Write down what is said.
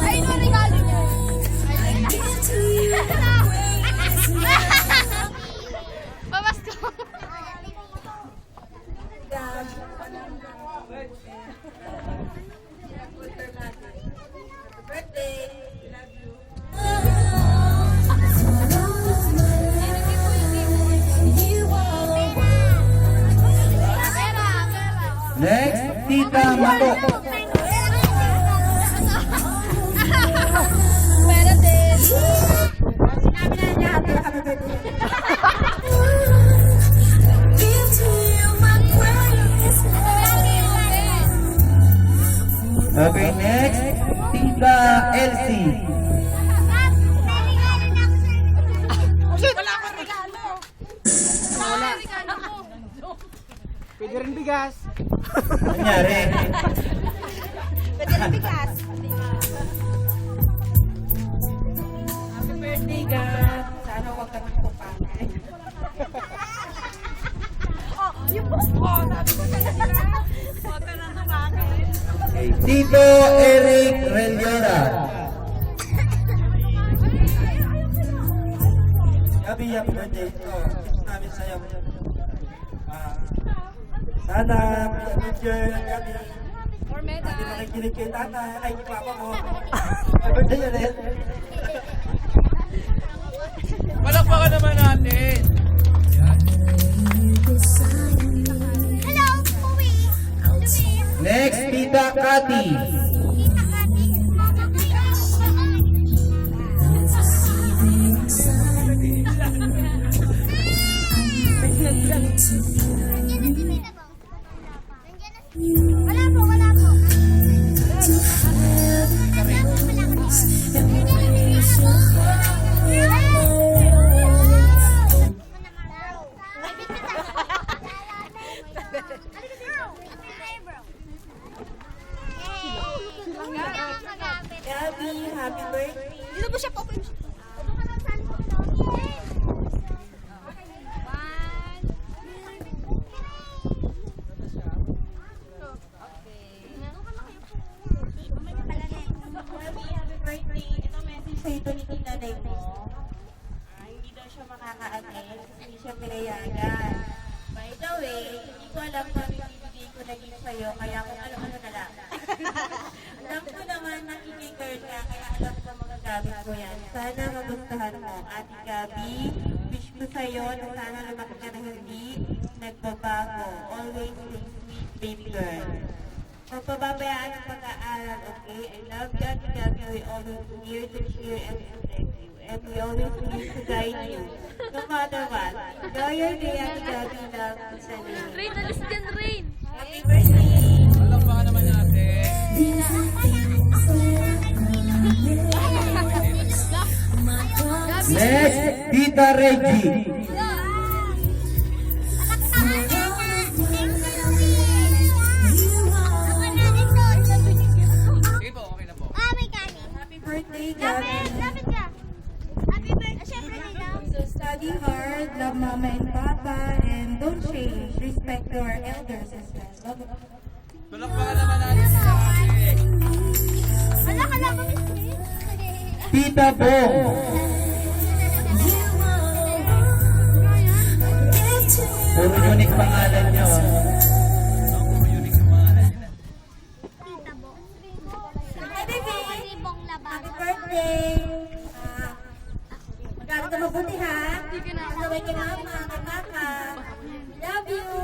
Ay, no, regalo niya. Pamasko. Next, Tita Mato. Pero din. Okay, next, Tita Elsie. Wala akong regalo. Wala. Regalo mo. Pwede rin bigas. Nangyari. Pwede na bigas. Happy birthday, God. Sana huwag ka nang kupangay. Oh, yung boss ko. Sabi ko talaga. Huwag ka nang kumangay. Okay, Tito Eric Reliora. Gabi, happy birthday ito. Gusto namin sa'yo. Sana, picture, Gabi. Or Hindi medal. makikinig kay tata, ay kay papa mo. Happy birthday ulit. Palakpakan naman natin. Hello, Uwi. Next, Tita Cathy. Wala po, wala po. Gabi, happy birthday. Dito po siya po. Gabi, happy birthday. Ito message sa ito ni tinanay mo. Hindi daw siya makaka-attend kasi hindi siya pinayagan. By the way, hindi ko alam kung ibibigay ko na din sa'yo, kaya kung ano-ano na lang. Alam ko naman nakikigirl ka, kaya alam ko mga gamit ko yan. Sana magustuhan mo. Ate Gabi, wish ko sa'yo na sana lumaki ka na hindi nagbabago. Always stay sweet, baby girl. Magpababayaan ang pag-aaral, okay? I love you, Ate Gabi. We always here to cheer and protect you. And we always need to guide you. No matter what. Enjoy your day, Ate Gabi. Love you sa niyo. Rain, alis dyan, Rain. Happy birthday! Palakpakan naman natin. Next, Tita Reggie. Sige po, okay na po. Happy birthday, Gabi. Happy birthday. Siyempre, So study hard, love mama and papa, and don't change. Respect your elders as well. Love. Palakpakan naman natin si Ate. Wala ka lang kami. Tita Bong. Puro unique pangalan niyo. Hi, baby. Happy birthday. Mag-aaral ka mabuti, ha? Sabay kay mama, kay papa. Love you.